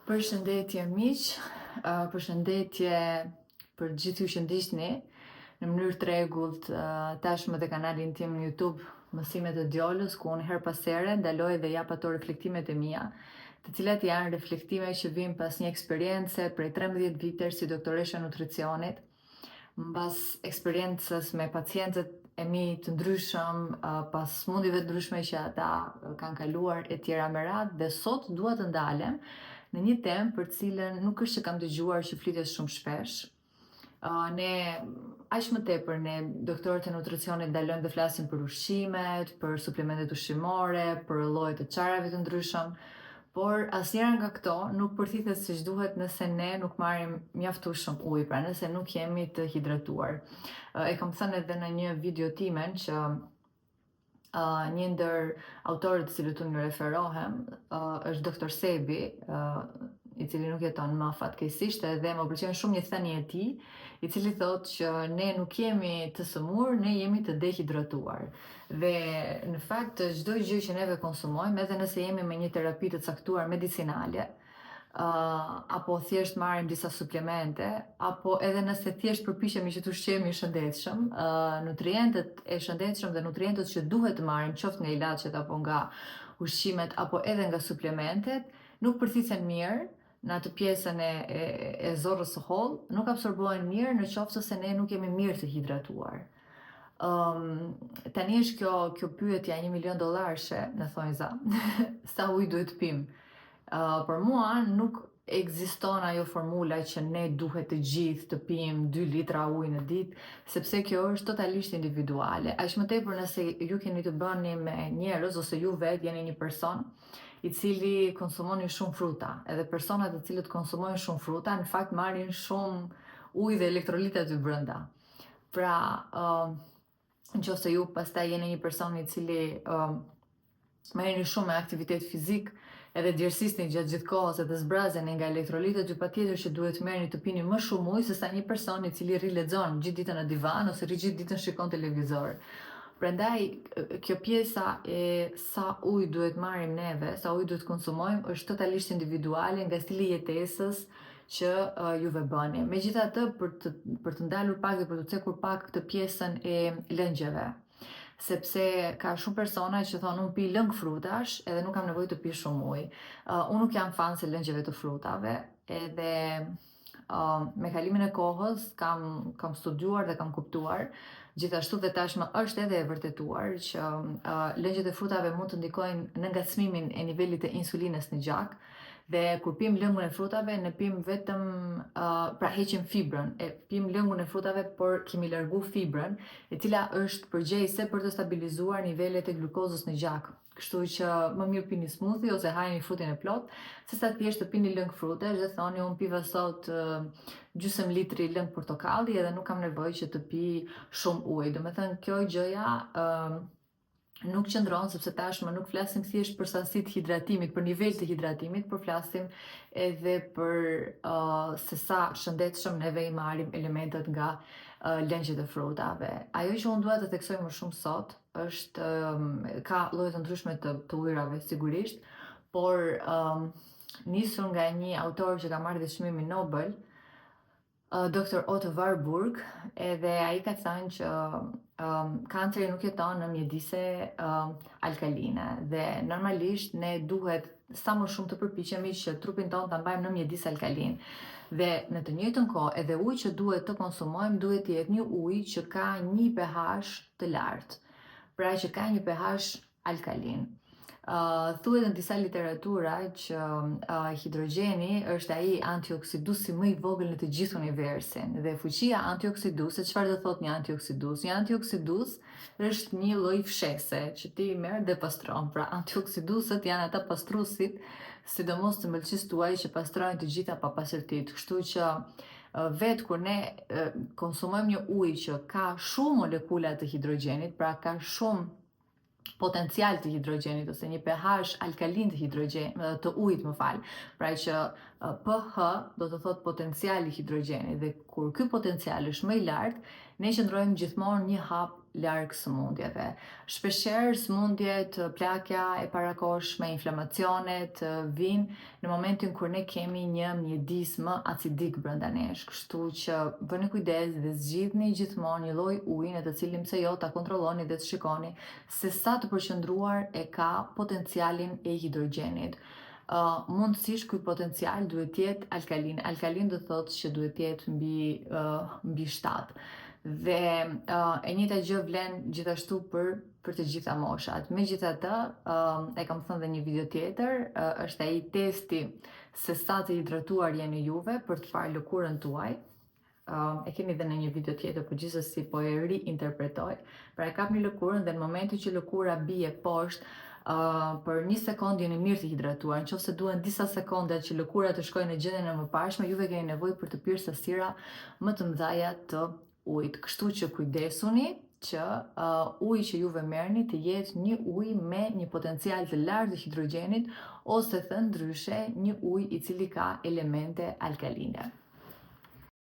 Përshëndetje miq, përshëndetje për gjithë ju që ndiqni në mënyrë të rregullt tashmë te kanalin tim në YouTube Mësimet e Djalës, ku unë her pas here ndaloj dhe jap ato reflektimet e mia, të cilat janë reflektime që vijnë pas një eksperience prej 13 vitesh si doktoresha nutricionit, mbas eksperiencës me pacientët e mi të ndryshëm, pas sëmundjeve të ndryshme që ata kanë kaluar e tjera me radhë, dhe sot dua të ndalem në një temë për cilën nuk është që kam dëgjuar që flitet shumë shpesh. Ne aq më tepër ne doktorët e nutricionit ndalojmë dhe flasim për ushqimet, për suplementet ushqimore, për llojet e çarave të ndryshëm, por asnjëra nga këto nuk përthithet siç duhet nëse ne nuk marrim mjaftueshëm ujë, pra nëse nuk jemi të hidratuar. E kam thënë edhe në një video timen që një ndër autorët të cilët unë referohem është doktor Sebi, i cili nuk jeton më fatkeqësisht, edhe më pëlqen shumë një thënie e tij, i cili thotë që ne nuk jemi të sëmur, ne jemi të dehidratuar. Dhe në fakt çdo gjë që neve konsumojmë, edhe nëse jemi me një terapi të caktuar medicinale, apo thjesht marrim disa suplemente, apo edhe nëse thjesht përpiqemi që të ushqemi shëndetshëm, nutrientët e shëndetshëm dhe nutrientët që duhet të marrim qoftë nga ilaçet apo nga ushqimet apo edhe nga suplementet, nuk përthithen mirë në atë pjesën e zorrës së hollë, nuk absorbohen mirë në qoftë se ne nuk jemi mirë të hidratuar. Tani është kjo pyetja $1.000.000-she në thonjza, sa ujë duhet të pim? Për mua nuk ekziston ajo formula që ne duhet të gjithë të pim 2 litra ujë në ditë, sepse kjo është totalisht individuale. Aq më tepër nëse ju keni të bëni me njerëz ose ju vetë jeni një person i cili konsumoni shumë fruta, edhe personat të cilët konsumojnë shumë fruta në fakt marrin shumë ujë dhe elektrolita aty brenda. Pra, nëse ju pastaj jeni një person i cili merreni shumë me aktivitet fizik, edhe djersisni gjatë gjithë kohës edhe zbrazeni nga elektrolitët, ju patjetër që duhet merrni të pini më shumë ujë sesa një person i cili rri lexon gjithë ditën në divan ose rri gjithë ditën shikon televizor. Prandaj kjo pjesa e sa ujë duhet marrim neve, sa ujë duhet konsumojmë, është totalisht individuale nga stili i jetesës që juve bëni. Megjithatë, për të ndalur pak dhe për të cekur pak këtë pjesën e lëngjeve, sepse ka shumë persona që thonë unë pi lëng frutash edhe nuk kam nevojë të pi shumë ujë. Unë nuk jam fan se lëngjeve të frutave, edhe me kalimin e kohës kam studiuar dhe kam kuptuar, gjithashtu dhe tashmë është edhe e vërtetuar që lëngjet e frutave mund të ndikojnë në ngacmimin e nivelit të insulinës në gjak, dhe kur pim lëngun e frutave, ne pim vetëm, pra heqim fibrën, pim lëngun e frutave, por kemi largu fibrën, e cila është përgjegjëse për të stabilizuar nivelet e glukozës në gjak. Kështu që më mirë pini smoothie ose hajini frutin e plot, sesa thjesht të pini lëng frutesh dhe thoni unë piva sot gjysmë litri lëng portokalli edhe nuk kam nevojë që të pi shumë ujë. Domethënë kjo gjëja nuk qëndron, sepse tashmë nuk flasim thjesht për sasitë hidratimit, për nivel të hidratimit, por flasim edhe për se sa shëndetshëm neve i marrim elementet nga lëngjet e frutave. Ajo që unë dua të theksoj më shumë sot është ka lloje të ndryshme të ujrave sigurisht, por nisur nga një autor që ka marrë dhe çmimin Nobel, Dr. Otto Warburg, edhe ai ka thënë që kanceri nuk jeton në mjedise alkaline dhe normalisht ne duhet sa më shumë të përpiqemi që trupin tonë ta mbajmë në mjedis alkalin. Dhe në të njëjtën kohë edhe uji që duhet të konsumojmë duhet të jetë një ujë që ka një pH të lartë, pra që ka një pH alkalin. Thuhet në disa literatura që hidrogjeni është ai antioksidusi më i vogël në të gjithë universin, dhe fuqia antioksiduse, çfarë do thotë një antioksidus? Një antioksidus është një lloj fshese që ti merr dhe pastron. Pra antioksidusët janë ata pastruesit, sidomos të mbëlqisë tuaj, që pastrojnë të gjitha papastërtitë. Kështu që vetë kur ne konsumojmë një ujë që ka shumë molekula të hidrogjenit, pra ka shumë potencial të hidrogenit ose një pH alkalin të ujit, pra që pH do të thotë potenciali i hidrogenit, dhe kur ky potencial është më i lartë, ne qëndrojmë gjithmonë një hap larg sëmundjeve. Shpeshherë sëmundjet, plagja e parakohshme, inflamacionet vijnë në momentin kur ne kemi një mjedis më acidik brenda nesh, kështu që bëni kujdes dhe zgjidhni gjithmonë një lloj uji në të cilin pse jo ta kontrolloni dhe të shikoni se sa të përqendruar e ka potencialin e hidrogenit. Mundësisht ky potencial duhet të jetë alkalin. Alkalin do thotë që duhet të jetë mbi 7. Dhe e njëjta gjë vlen gjithashtu për të gjitha moshat. Megjithatë, e kam thënë dhe një video tjetër, është ai testi se sa të hidratuar jeni juve për të parë lëkurën tuaj. E keni dhe në një video tjetër, por gjithsesi po e riinterpretoj. Pra e kapni lëkurën dhe në momentin që lëkura bie poshtë, për 1 sekond jeni mirë të hidratuar. Nëse duhen disa sekonda që lëkura të shkojnë në gjendjen e mëparshme, juve keni nevojë për të pirë sasira më të mëdha të ujit. Kështu që kujdesuni që uji që juve merrni të jetë një ujë me një potencial të lartë të hidrogenit, ose thënë ndryshe, një ujë i cili ka elemente alkaline.